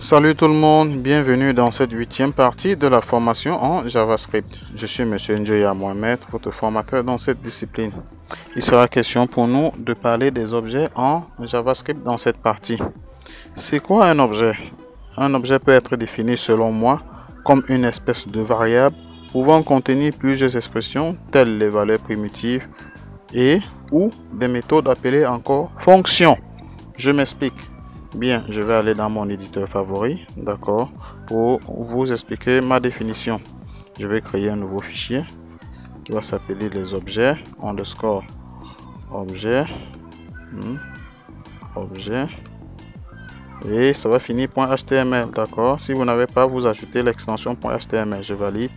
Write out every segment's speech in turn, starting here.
Salut tout le monde, bienvenue dans cette 8e partie de la formation en JavaScript. Je suis Monsieur Njoya Mohamed, votre formateur dans cette discipline. Il sera question pour nous de parler des objets en JavaScript dans cette partie. C'est quoi un objet? Un objet peut être défini selon moi comme une espèce de variable pouvant contenir plusieurs expressions telles les valeurs primitives et ou des méthodes appelées encore fonctions. Je m'explique. Bien, je vais aller dans mon éditeur favori, d'accord, pour vous expliquer ma définition. Je vais créer un nouveau fichier qui va s'appeler les objets underscore objet objet et ça va finir .html, d'accord. Si vous n'avez pas, vous ajoutez l'extension .html. Je valide,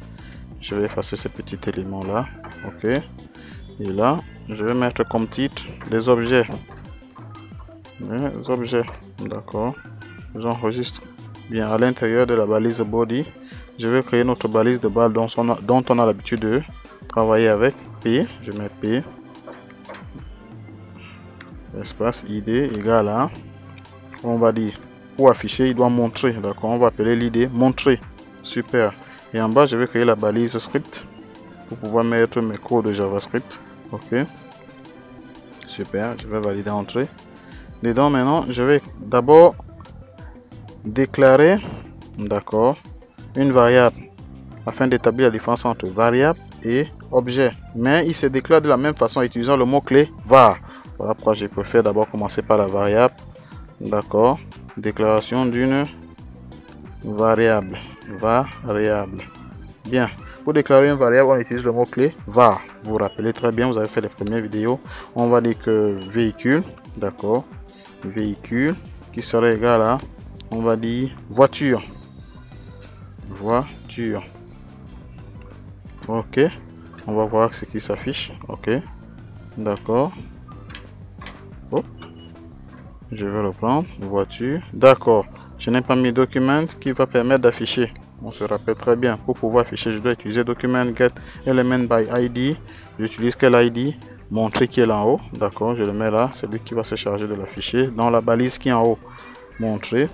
je vais effacer ces petits éléments là, ok. Et là, je vais mettre comme titre les objets. Les objets, d'accord. J'enregistre bien à l'intérieur de la balise body. Je vais créer notre balise de balle dont on a l'habitude de travailler avec. P, je mets P espace id égale à, on va dire, pour afficher il doit montrer, d'accord. On va appeler l'id montrer, super. Et en bas je vais créer la balise script pour pouvoir mettre mes codes de JavaScript, ok, super. Je vais valider entrée. Dedans maintenant, je vais d'abord déclarer, d'accord, une variable afin d'établir la différence entre variable et objet. Mais il se déclare de la même façon utilisant le mot-clé var. Voilà pourquoi je préfère d'abord commencer par la variable, d'accord. Déclaration d'une variable. Bien. Pour déclarer une variable, on utilise le mot-clé var. Vous vous rappelez très bien, vous avez fait les premières vidéos. On va dire que véhicule, d'accord. Véhicule qui serait égal à, on va dire, voiture. Ok, on va voir ce qui s'affiche. Ok, d'accord. Oh, je vais reprendre voiture, d'accord. Je n'ai pas mis document qui va permettre d'afficher. On se rappelle très bien, pour pouvoir afficher je dois utiliser document get element by id. J'utilise quel id? Montrer qui est là en haut, d'accord, je le mets là, c'est lui qui va se charger de l'afficher dans la balise qui est en haut. Montrer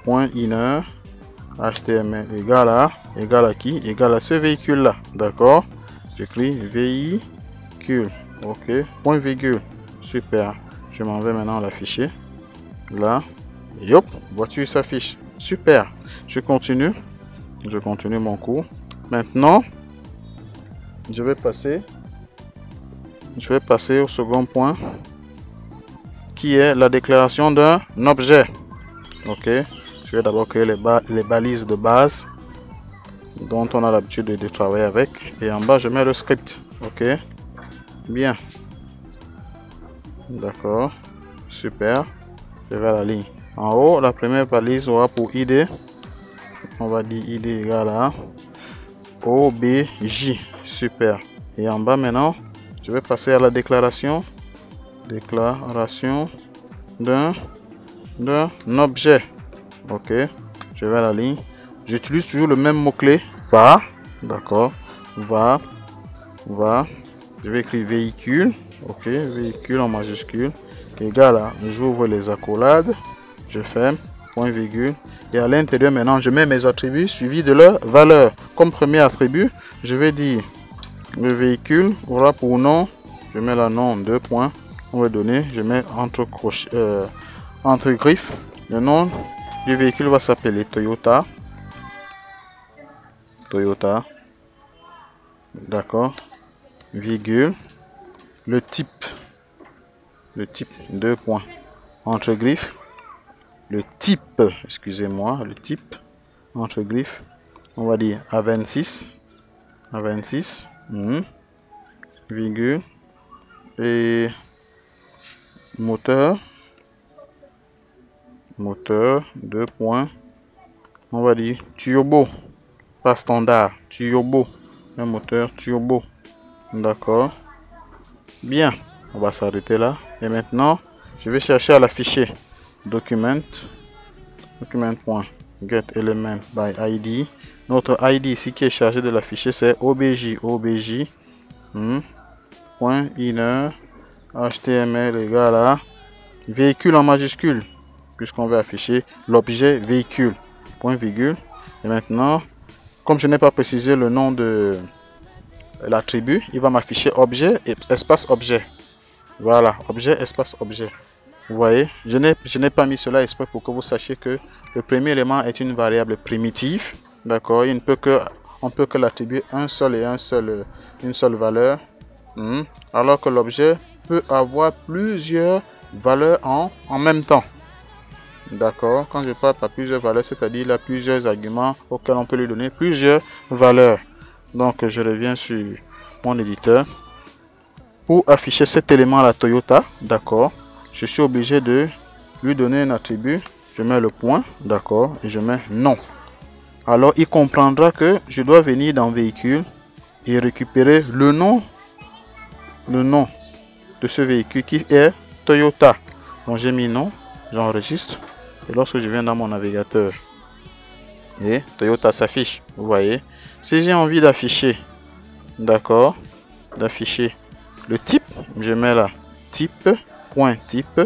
point inner html égale à qui? Égale à ce véhicule là, d'accord. J'écris véhicule, ok, point virgule, super. Je m'en vais maintenant l'afficher là, et hop, voiture s'affiche, super. Je continue mon cours. Maintenant je vais passer au second point qui est la déclaration d'un objet. Ok, je vais d'abord créer les balises de base dont on a l'habitude de travailler avec, et en bas je mets le script. Ok, bien, d'accord, super. Je vais à la ligne en haut. La première balise aura pour id, on va dire id égale à obj, super. Et en bas maintenant je vais passer à la déclaration d'un objet. Ok, je vais à la ligne, j'utilise toujours le même mot clé var, d'accord, var, je vais écrire véhicule, ok, véhicule en majuscule égale à, j'ouvre les accolades, je ferme, point virgule, et à l'intérieur maintenant je mets mes attributs suivis de leur valeur. Comme premier attribut, je vais dire le véhicule aura pour nom, je mets la nom, deux points, on va donner, je mets entre griffes, le nom du véhicule va s'appeler Toyota, d'accord, virgule, le type, deux points, entre griffes, le type, excusez-moi, le type, entre griffes, on va dire A26, virgule, et moteur, deux points, on va dire turbo, pas standard, turbo, un moteur turbo, d'accord. Bien, on va s'arrêter là, et maintenant je vais chercher à l'afficher. Document get element by id. Notre id ici qui est chargé de l'afficher c'est obj, point inner html égale à véhicule en majuscule, puisqu'on veut afficher l'objet véhicule. Point virgule. Et maintenant, comme je n'ai pas précisé le nom de l'attribut, il va m'afficher objet et espace objet. Voilà, objet, espace objet. Vous voyez, je n'ai pas mis cela exprès pour que vous sachiez que le premier élément est une variable primitive. D'accord, on peut que l'attribuer une seule valeur. Alors que l'objet peut avoir plusieurs valeurs en même temps. D'accord, quand je parle par plusieurs valeurs, c'est-à-dire il y a plusieurs arguments auxquels on peut lui donner plusieurs valeurs. Donc je reviens sur mon éditeur. Pour afficher cet élément à la Toyota, d'accord, je suis obligé de lui donner un attribut. Je mets le point, d'accord, et je mets non. Alors il comprendra que je dois venir dans véhicule et récupérer le nom de ce véhicule qui est Toyota. Donc j'ai mis non, j'enregistre. Et lorsque je viens dans mon navigateur, et Toyota s'affiche, vous voyez. Si j'ai envie d'afficher, d'accord, d'afficher le type, je mets là type, point type,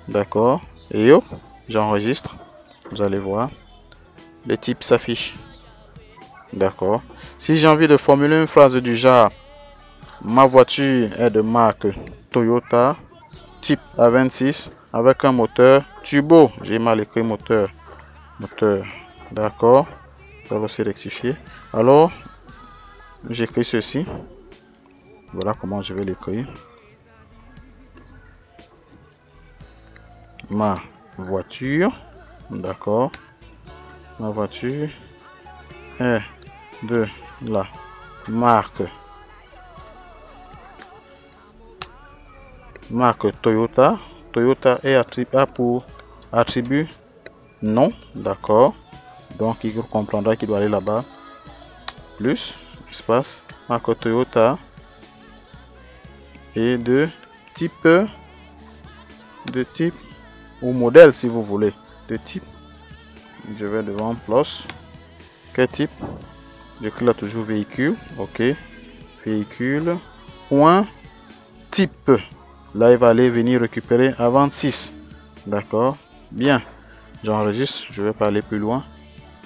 d'accord, et hop, j'enregistre. Vous allez voir, le type s'affiche, d'accord. Si j'ai envie de formuler une phrase du genre, ma voiture est de marque Toyota, type A26, avec un moteur turbo, j'ai mal écrit moteur, d'accord, ça va aussi rectifier. Alors, j'écris ceci. Voilà comment je vais l'écrire. Ma voiture, d'accord. Ma voiture est de la marque Toyota. Toyota est pour attribut non, d'accord. Donc il comprendra qu'il doit aller là-bas. Plus, espace, marque Toyota et de type ou modèle si vous voulez. De type, je vais devant plus. Quel type? J'écris là toujours véhicule, ok. Véhicule, point type. Là il va aller venir récupérer avant 6. D'accord, bien. J'enregistre, je vais pas aller plus loin.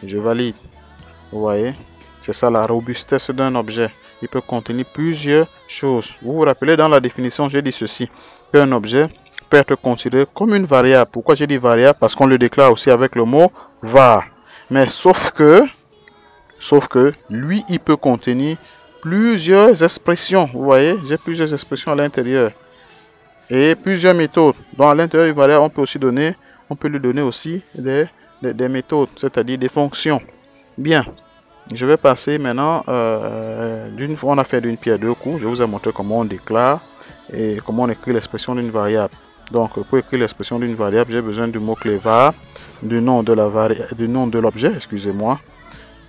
Je valide. Vous voyez, c'est ça la robustesse d'un objet. Il peut contenir plusieurs choses. Vous vous rappelez, dans la définition, j'ai dit ceci. Qu'un objet peut être considéré comme une variable. Pourquoi j'ai dit variable? Parce qu'on le déclare aussi avec le mot var. Mais sauf que lui, il peut contenir plusieurs expressions. Vous voyez, j'ai plusieurs expressions à l'intérieur. Et plusieurs méthodes. Donc à l'intérieur d'une variable, on peut lui donner aussi des méthodes, c'est-à-dire des fonctions. Bien. Je vais passer maintenant, on a fait d'une pierre deux coups. Je vous ai montré comment on déclare et comment on écrit l'expression d'une variable. Donc pour écrire l'expression d'une variable, j'ai besoin du mot-clé var, du nom de l'objet, excusez-moi,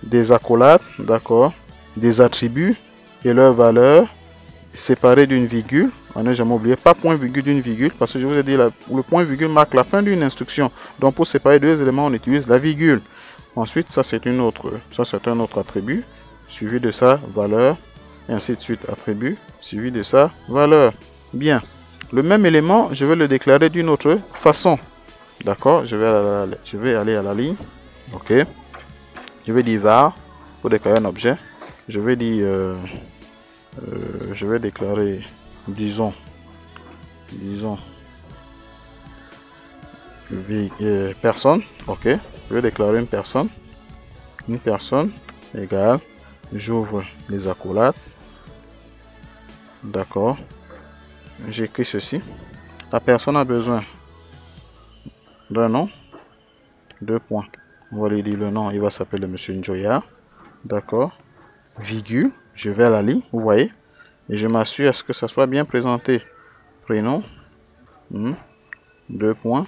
des accolades, d'accord, des attributs et leurs valeurs séparées d'une virgule. On n'a jamais oublié, pas point virgule d'une virgule, parce que je vous ai dit le point virgule marque la fin d'une instruction. Donc pour séparer deux éléments, on utilise la virgule. Ensuite, ça c'est un autre attribut, suivi de sa valeur, et ainsi de suite, attribut, suivi de sa valeur. Bien, le même élément, je vais le déclarer d'une autre façon. D'accord, je vais aller à la ligne, ok. Je vais dire var, pour déclarer un objet. Je vais dire, je vais déclarer, disons, personne, ok. Je vais déclarer une personne égale, j'ouvre les accolades, d'accord, j'écris ceci, la personne a besoin d'un nom, deux points, on va lui dire le nom, il va s'appeler monsieur Njoya, d'accord, virgule, je vais à la ligne, vous voyez, et je m'assure à ce que ça soit bien présenté, prénom, deux points,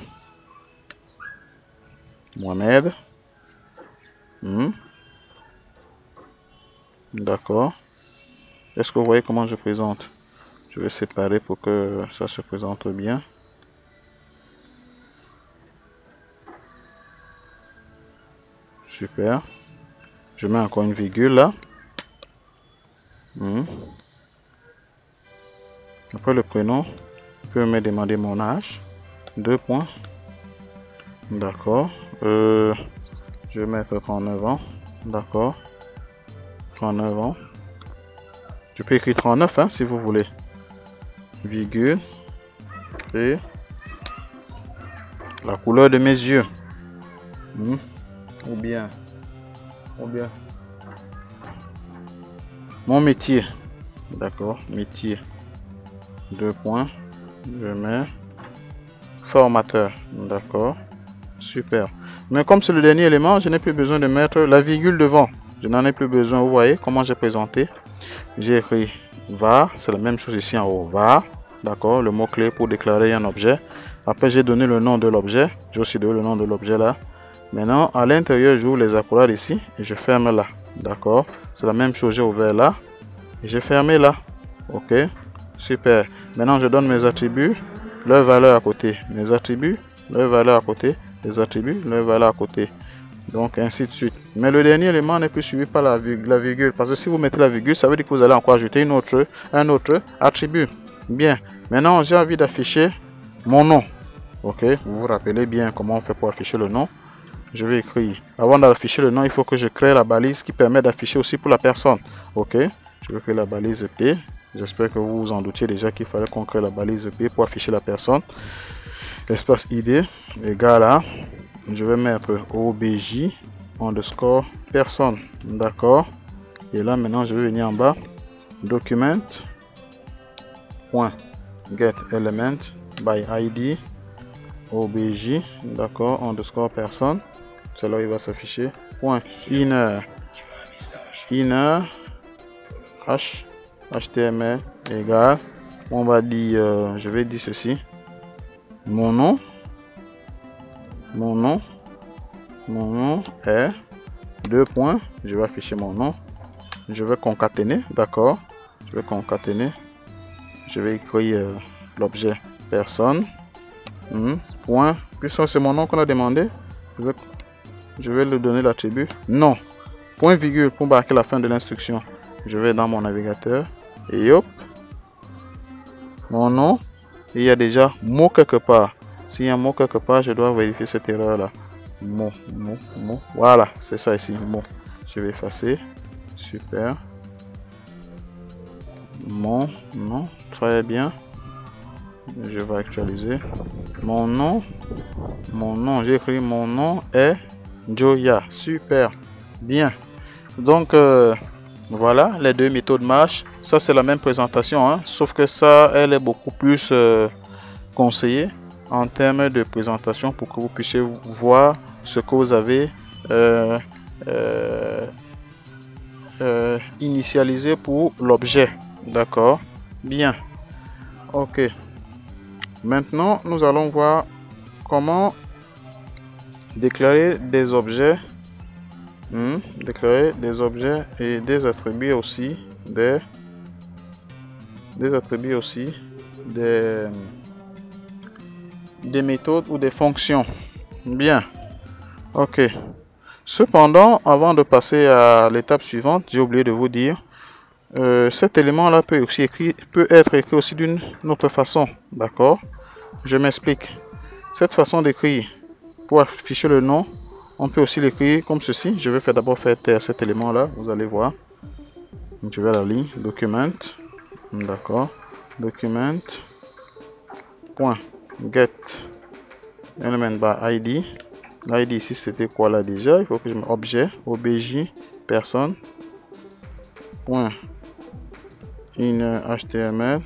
Mohamed, d'accord. Est-ce que vous voyez comment je présente? Je vais séparer pour que ça se présente bien. Super. Je mets encore une virgule là. Après le prénom, je peux me demander mon âge. Deux points. D'accord. Je vais mettre 39 ans. D'accord. 39 ans. Je peux écrire 39 hein, si vous voulez. Virgule. Et la couleur de mes yeux. Ou bien mon métier. D'accord. Métier. 2 points. Je mets formateur. D'accord. Super. Mais comme c'est le dernier élément, je n'ai plus besoin de mettre la virgule devant. Je n'en ai plus besoin. Vous voyez comment j'ai présenté. J'ai écrit var. C'est la même chose ici en haut. Var. D'accord. Le mot-clé pour déclarer un objet. Après, j'ai donné le nom de l'objet. J'ai aussi donné le nom de l'objet là. Maintenant, à l'intérieur, j'ouvre les accolades ici et je ferme là. D'accord. C'est la même chose. J'ai ouvert là et j'ai fermé là. Ok. Super. Maintenant, je donne mes attributs, leur valeur à côté. Mes attributs, leur valeur à côté. Les attributs, leur valeur à côté. Donc, ainsi de suite. Mais le dernier élément n'est plus suivi par la virgule. Parce que si vous mettez la virgule, ça veut dire que vous allez encore ajouter un autre attribut. Bien. Maintenant, j'ai envie d'afficher mon nom. Ok. Vous vous rappelez bien comment on fait pour afficher le nom. Je vais écrire. Avant d'afficher le nom, il faut que je crée la balise qui permet d'afficher aussi pour la personne. Ok. Je vais créer la balise P. J'espère que vous vous en doutiez déjà qu'il fallait qu'on crée la balise P pour afficher la personne. Espace ID égale à, je vais mettre obj underscore personne. D'accord. Et là maintenant je vais venir en bas. Document. Point. Get element by ID. Obj. D'accord. Underscore personne. Cela il va s'afficher. Point. Inner. H. HTML égale, on va dire, je vais dire ceci, mon nom est 2 points, je vais afficher mon nom, je vais concaténer, d'accord, je vais concaténer, je vais écrire l'objet personne, point, puisque c'est mon nom qu'on a demandé, je vais lui donner l'attribut non, point virgule pour marquer la fin de l'instruction, je vais dans mon navigateur. Et hop, mon nom, il y a déjà mot quelque part. S'il y a un mot quelque part, je dois vérifier cette erreur là. Mot. Voilà, c'est ça ici, mot. Je vais effacer. Super. Mon nom, très bien. Je vais actualiser. Mon nom, j'ai écrit mon nom est Joya. Super, bien. Donc, voilà, les deux méthodes marchent. Ça, c'est la même présentation, hein, sauf que ça, elle est beaucoup plus conseillée en termes de présentation pour que vous puissiez voir ce que vous avez initialisé pour l'objet. D'accord? Bien. Ok. Maintenant, nous allons voir comment déclarer des objets. Déclarer des objets et des attributs aussi, des méthodes ou des fonctions. Bien. Ok. Cependant, avant de passer à l'étape suivante, j'ai oublié de vous dire, cet élément là peut être écrit aussi d'une autre façon. D'accord? Je m'explique. Cette façon d'écrire pour afficher le nom, on peut aussi l'écrire comme ceci. Je vais d'abord faire taire cet élément là, vous allez voir. Je vais à la ligne document, d'accord, document point get element by id. L'id ici c'était quoi là déjà? Il faut que je mette objet obj personne point in html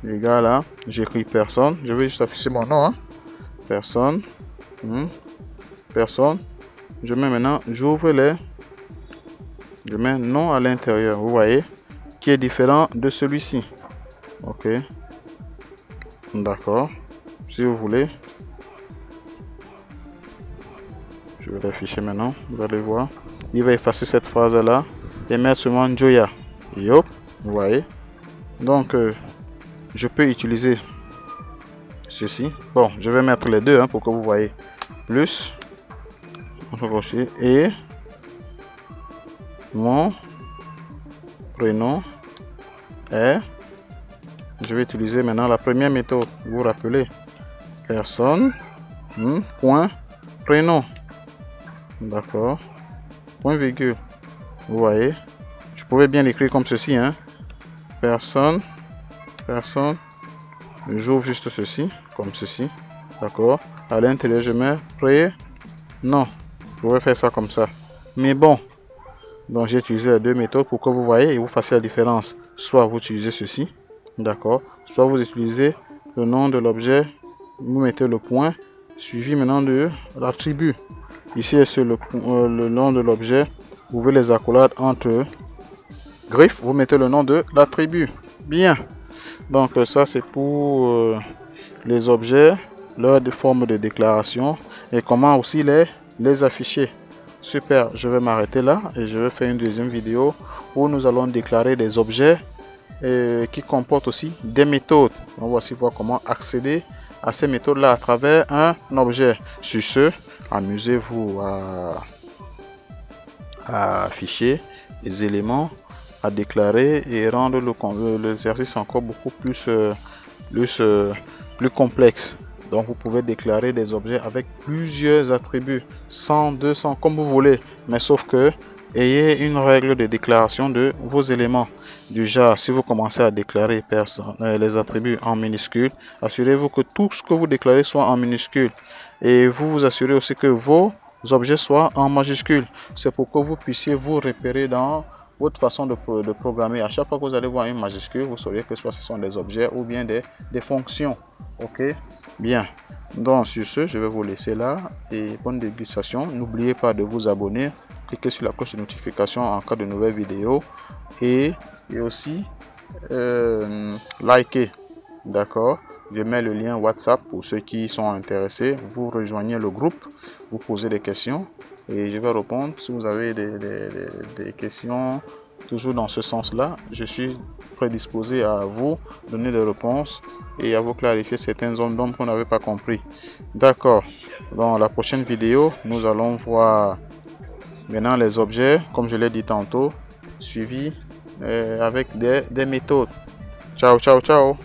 égale à, j'écris personne. Je vais juste afficher mon nom, hein. Personne, personne. Je mets maintenant, j'ouvre je mets nom à l'intérieur, vous voyez, qui est différent de celui-ci. Ok, d'accord. Si vous voulez, je vais l'afficher maintenant, vous allez voir. Il va effacer cette phrase là et mettre seulement Joya. Et hop, vous voyez. Donc, je peux utiliser ceci. Bon, je vais mettre les deux, hein, pour que vous voyez. Plus et mon prénom est, je vais utiliser maintenant la première méthode, vous vous rappelez, personne, point prénom. D'accord. Point virgule. Vous voyez, je pouvais bien l'écrire comme ceci, hein. Personne. J'ouvre juste ceci, comme ceci. D'accord. À l'intérieur, je mets prénom. Je pourrais faire ça comme ça. Mais bon, donc j'ai utilisé les deux méthodes pour que vous voyez et vous fassiez la différence. Soit vous utilisez ceci, d'accord. Soit vous utilisez le nom de l'objet, vous mettez le point, suivi maintenant de l'attribut. Ici, c'est le nom de l'objet. Vous pouvez les accolades entre griffes, vous mettez le nom de l'attribut. Bien. Donc ça, c'est pour les objets, leur forme de déclaration et comment aussi les afficher. Super, je vais m'arrêter là et je vais faire une deuxième vidéo où nous allons déclarer des objets qui comportent aussi des méthodes. On va aussi voir comment accéder à ces méthodes là à travers un objet. Sur ce, amusez-vous à afficher les éléments, à déclarer et rendre l'exercice encore beaucoup plus complexe. Donc vous pouvez déclarer des objets avec plusieurs attributs, 100, 200, comme vous voulez, mais sauf que ayez une règle de déclaration de vos éléments. Du genre, si vous commencez à déclarer les attributs en minuscules, assurez-vous que tout ce que vous déclarez soit en minuscules. Et vous vous assurez aussi que vos objets soient en majuscules. C'est pour que vous puissiez vous repérer dans votre façon de programmer. À chaque fois que vous allez voir une majuscule, vous saurez que soit ce sont des objets ou bien des fonctions. Ok, bien. Donc sur ce, je vais vous laisser là et bonne dégustation. N'oubliez pas de vous abonner, cliquez sur la cloche de notification en cas de nouvelles vidéos et aussi likez. D'accord. Je mets le lien WhatsApp pour ceux qui sont intéressés. Vous rejoignez le groupe, vous posez des questions et je vais répondre. Si vous avez des questions toujours dans ce sens-là, je suis prédisposé à vous donner des réponses et à vous clarifier certaines zones d'ombre qu'on n'avait pas compris. D'accord. Dans la prochaine vidéo, nous allons voir maintenant les objets, comme je l'ai dit tantôt, suivis avec des méthodes. Ciao, ciao, ciao.